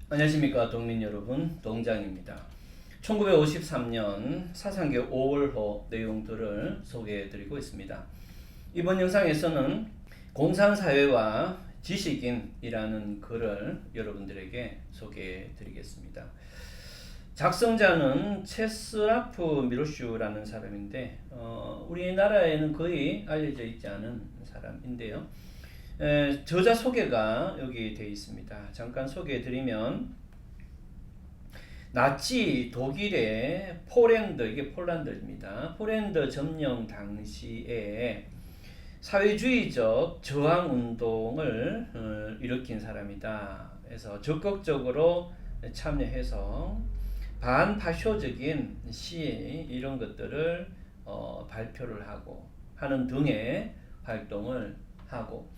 안녕하십니까 동민 여러분, 동장입니다. 1953년 사상계 5월호 내용들을 소개해 드리고 있습니다. 이번 영상에서는 공산사회와 지식인이라는 글을 여러분들에게 소개해 드리겠습니다. 작성자는 체스라프 미로슈라는 사람인데 우리나라에는 거의 알려져 있지 않은 사람인데요. 저자 소개가 여기 되어 있습니다. 잠깐 소개해 드리면 나치 독일의 폴란드, 이게 폴란드입니다. 폴란드 점령 당시에 사회주의적 저항 운동을 일으킨 사람이다. 그래서 적극적으로 참여해서 반파쇼적인 시 이런 것들을 발표를 하고 하는 등의 활동을 하고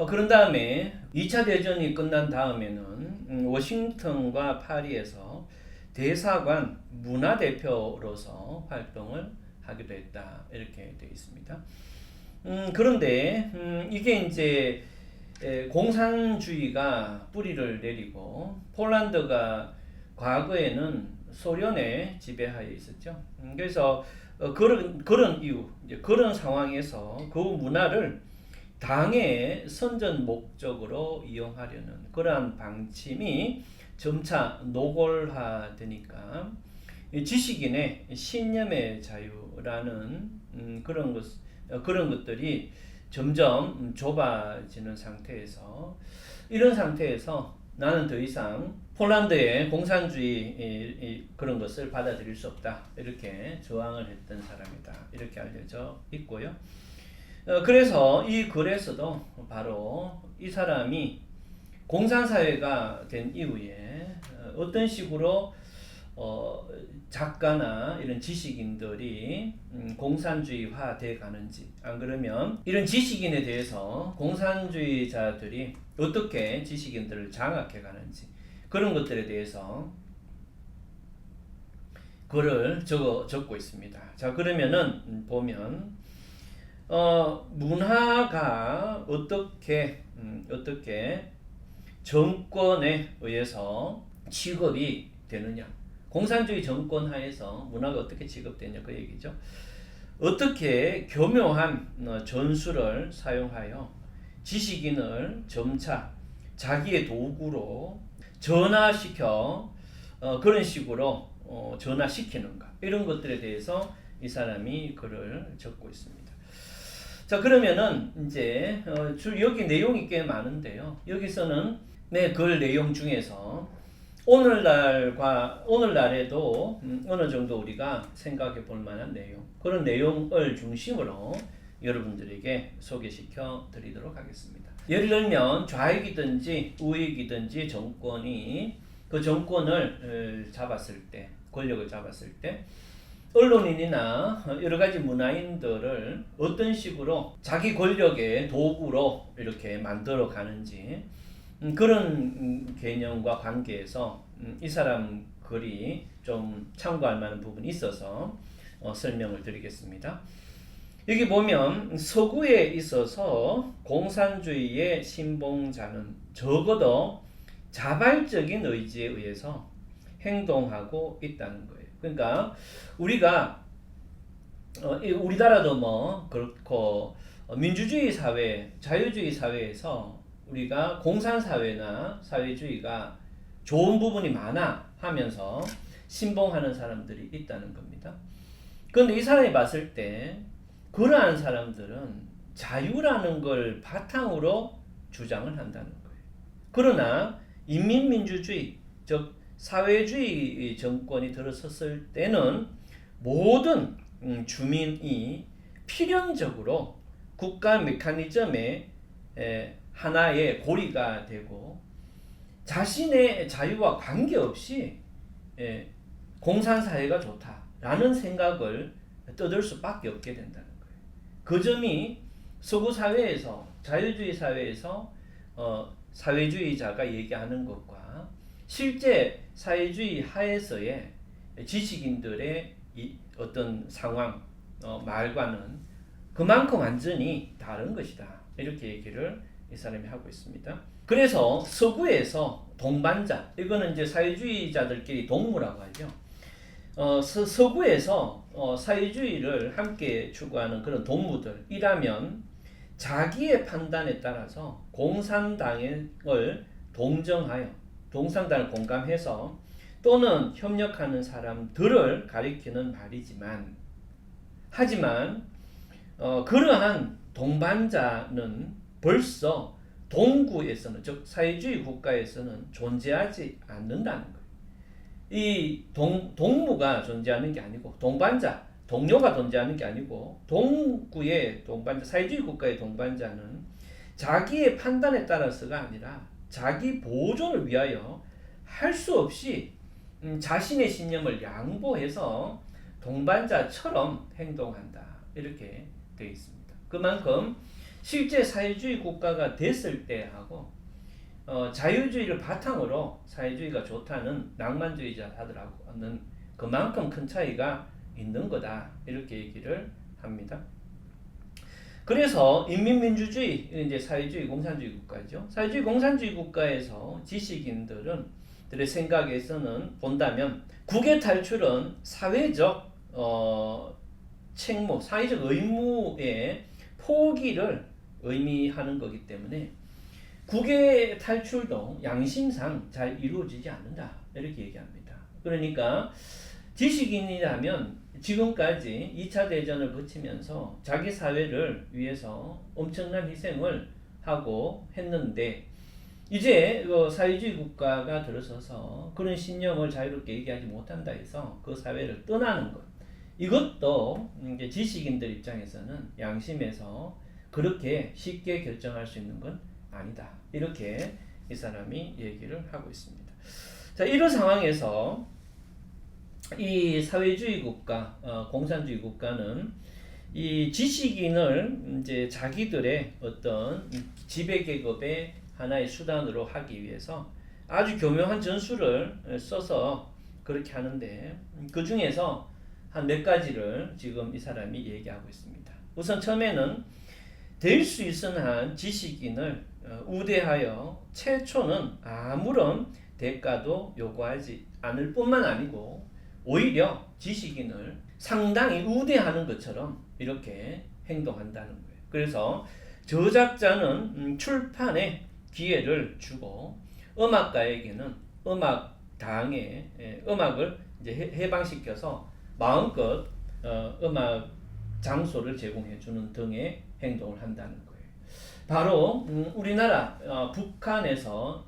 그런 다음에 2차 대전이 끝난 다음에는 워싱턴과 파리에서 대사관 문화대표로서 활동을 하기도 했다. 이렇게 되어 있습니다. 그런데 이게 이제 공산주의가 뿌리를 내리고 폴란드가 과거에는 소련의 지배하에 있었죠. 그래서 그런 이유, 그런 상황에서 그 문화를 당의 선전 목적으로 이용하려는 그러한 방침이 점차 노골화되니까 지식인의 신념의 자유라는 그런 것들이 점점 좁아지는 상태에서 이런 상태에서 나는 더 이상 폴란드의 공산주의 그런 것을 받아들일 수 없다 이렇게 저항을 했던 사람이다 이렇게 알려져 있고요. 그래서 이 글에서도 바로 이 사람이 공산사회가 된 이후에 어떤 식으로 작가나 이런 지식인들이 공산주의화 돼 가는지, 안 그러면 이런 지식인에 대해서 공산주의자들이 어떻게 지식인들을 장악해 가는지 그런 것들에 대해서 글을 적고 있습니다. 자, 그러면은 보면 문화가 어떻게 정권에 의해서 취급이 되느냐, 공산주의 정권 하에서 문화가 어떻게 취급되냐 그 얘기죠. 어떻게 교묘한 전술을 사용하여 지식인을 점차 자기의 도구로 전화시켜 그런 식으로 전화시키는가, 이런 것들에 대해서 이 사람이 글을 적고 있습니다. 자, 그러면은 이제 여기 내용이 꽤 많은데요. 여기서는 글 내용 중에서 오늘날에도 어느 정도 우리가 생각해 볼 만한 내용, 그런 내용을 중심으로 여러분들에게 소개시켜 드리도록 하겠습니다. 예를 들면 좌익이든지 우익이든지 정권이 그 정권을 잡았을 때, 권력을 잡았을 때 언론인이나 여러 가지 문화인들을 어떤 식으로 자기 권력의 도구로 이렇게 만들어 가는지 그런 개념과 관계에서 이 사람 글이 좀 참고할 만한 부분이 있어서 설명을 드리겠습니다. 여기 보면 서구에 있어서 공산주의의 신봉자는 적어도 자발적인 의지에 의해서 행동하고 있다는 거예요. 그러니까 우리가 우리나라도 뭐 그렇고 민주주의 사회, 자유주의 사회에서 우리가 공산사회나 사회주의가 좋은 부분이 많아 하면서 신봉하는 사람들이 있다는 겁니다. 그런데 이 사람이 봤을 때 그러한 사람들은 자유라는 걸 바탕으로 주장을 한다는 거예요. 그러나 인민민주주의, 즉 사회주의 정권이 들어섰을 때는 모든 주민이 필연적으로 국가 메커니즘의 하나의 고리가 되고 자신의 자유와 관계없이 공산사회가 좋다라는 생각을 떠들 수밖에 없게 된다는 거예요. 그 점이 서구 사회에서, 자유주의 사회에서 사회주의자가 얘기하는 것과 실제 사회주의 하에서의 지식인들의 어떤 상황, 말과는 그만큼 완전히 다른 것이다. 이렇게 얘기를 이 사람이 하고 있습니다. 그래서 서구에서 동반자, 이거는 이제 사회주의자들끼리 동무라고 하죠. 서구에서 사회주의를 함께 추구하는 그런 동무들이라면 자기의 판단에 따라서 공산당을 동정하여, 공산당을 공감해서 또는 협력하는 사람들을 가리키는 말이지만, 하지만 그러한 동반자는 벌써 동구에서는, 즉 사회주의 국가에서는 존재하지 않는다는 거예요. 이 동무가 존재하는 게 아니고, 동반자, 동료가 존재하는 게 아니고, 동구의 동반자, 사회주의 국가의 동반자는 자기의 판단에 따라서가 아니라 자기 보존을 위하여 할 수 없이 자신의 신념을 양보해서 동반자처럼 행동한다, 이렇게 되어 있습니다. 그만큼 실제 사회주의 국가가 됐을 때하고 자유주의를 바탕으로 사회주의가 좋다는 낭만주의자들하고는 그만큼 큰 차이가 있는 거다, 이렇게 얘기를 합니다. 그래서 인민민주주의, 이제 사회주의 공산주의 국가죠. 사회주의 공산주의 국가에서 지식인들은 들의 생각에서는 본다면 국외 탈출은 사회적 책무, 사회적 의무의 포기를 의미하는 거기 때문에 국외 탈출도 양심상 잘 이루어지지 않는다, 이렇게 얘기합니다. 그러니까 지식인이라면 지금까지 2차 대전을 거치면서 자기 사회를 위해서 엄청난 희생을 하고 했는데, 이제 사회주의 국가가 들어서서 그런 신념을 자유롭게 얘기하지 못한다 해서 그 사회를 떠나는 것, 이것도 이제 지식인들 입장에서는 양심에서 그렇게 쉽게 결정할 수 있는 건 아니다, 이렇게 이 사람이 얘기를 하고 있습니다. 자, 이런 상황에서 이 사회주의 국가, 공산주의 국가는 이 지식인을 이제 자기들의 어떤 지배계급의 하나의 수단으로 하기 위해서 아주 교묘한 전술을 써서 그렇게 하는데, 그 중에서 한 몇 가지를 지금 이 사람이 얘기하고 있습니다. 우선 처음에는 될 수 있은 한 지식인을 우대하여 최초는 아무런 대가도 요구하지 않을 뿐만 아니고 오히려 지식인을 상당히 우대하는 것처럼 이렇게 행동한다는 거예요. 그래서 저작자는 출판에 기회를 주고 음악가에게는 음악당에 음악을 이제 해방시켜서 마음껏 음악 장소를 제공해 주는 등의 행동을 한다는 거예요. 바로 우리나라 북한에서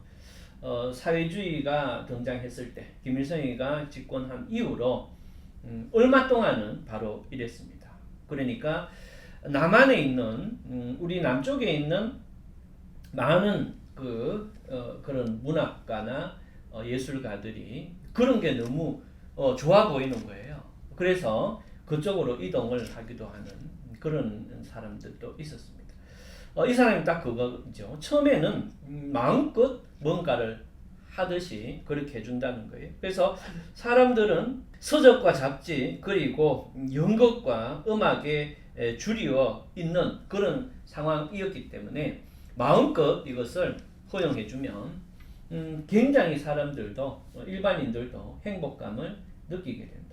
사회주의가 등장했을 때, 김일성이가 집권한 이후로 얼마 동안은 바로 이랬습니다. 그러니까 남한에 있는 우리 남쪽에 있는 많은 그런 문학가나 예술가들이 그런 게 너무 좋아 보이는 거예요. 그래서 그쪽으로 이동을 하기도 하는 그런 사람들도 있었습니다. 이 사람이 딱 그거죠. 처음에는 마음껏 뭔가를 하듯이 그렇게 해준다는 거예요. 그래서 사람들은 서적과 잡지 그리고 연극과 음악에 줄이어 있는 그런 상황이었기 때문에 마음껏 이것을 허용해주면 굉장히 사람들도 일반인들도 행복감을 느끼게 된다.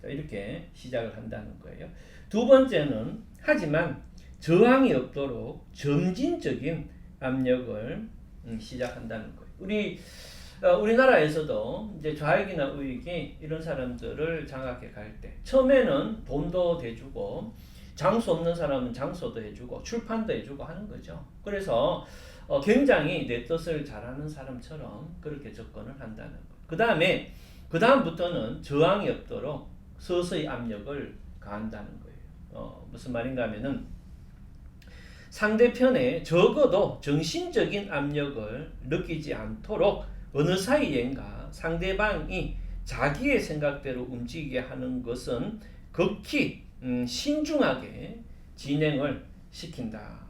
이렇게 시작을 한다는 거예요. 두 번째는 하지만 저항이 없도록 점진적인 압력을 시작한다는 거예요. 우리나라에서도 이제 좌익이나 우익이 이런 사람들을 장악해 갈 때 처음에는 돈도 대주고 장수 없는 사람은 장소도 해주고 출판도 해주고 하는 거죠. 그래서 굉장히 내 뜻을 잘하는 사람처럼 그렇게 접근을 한다는 거. 그 다음부터는 저항이 없도록 서서히 압력을 가한다는 거예요. 무슨 말인가 하면은 상대편에 적어도 정신적인 압력을 느끼지 않도록 어느 사이엔가 상대방이 자기의 생각대로 움직이게 하는 것은 극히 신중하게 진행을 시킨다.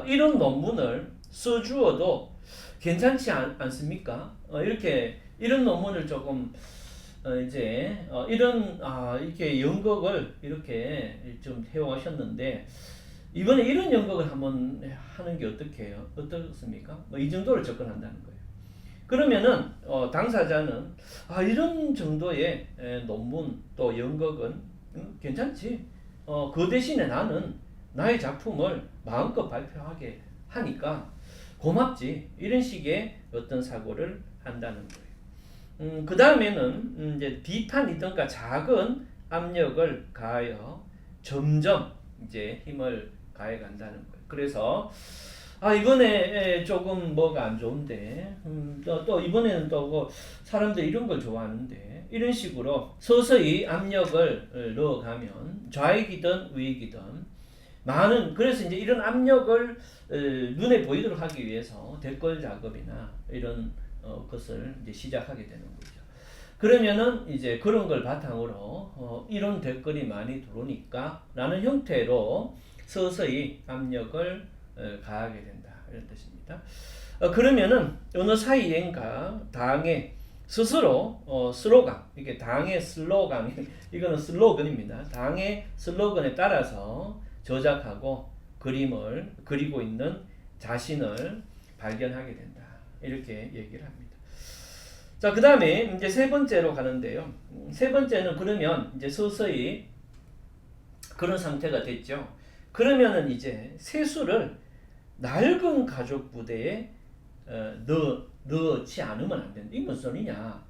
이런 논문을 써주어도 괜찮지 않습니까? 이런 논문을 조금 이렇게 연극을 이렇게 좀 해오셨는데 이번에 이런 연극을 한번 하는 게 어떻습니까? 뭐 이 정도를 접근한다는 거예요. 그러면은 당사자는 이런 정도의 논문 또 연극은 괜찮지. 그 대신에 나는 나의 작품을 마음껏 발표하게 하니까 고맙지. 이런 식의 어떤 사고를 한다는 거예요. 그 다음에는 이제 비판이든가 작은 압력을 가하여 점점 이제 힘을 가해 간다는 거예요. 그래서 이번에 조금 뭐가 안 좋은데 또 이번에는 또 사람들이 이런 걸 좋아하는데 이런 식으로 서서히 압력을 넣어가면 좌익이든 우익이든 많은 그래서 이제 이런 압력을 눈에 보이도록 하기 위해서 댓글 작업이나 이런 것을 이제 시작하게 되는 거죠. 그러면은 이제 그런 걸 바탕으로 이런 댓글이 많이 들어오니까 라는 형태로 서서히 압력을 가하게 된다 이런 뜻입니다. 그러면은 어느 사이엔가 당의 스스로 슬로건 이게 당의 슬로건 이거는 슬로건입니다. 당의 슬로건에 따라서 저작하고 그림을 그리고 있는 자신을 발견하게 된다 이렇게 얘기를 합니다. 자, 그 다음에 이제 세 번째로 가는데요. 세 번째는 그러면 이제 서서히 그런 상태가 됐죠. 그러면은 이제 세수를 낡은 가죽 부대에 넣지 않으면 안 된다. 이게 무슨 소리냐?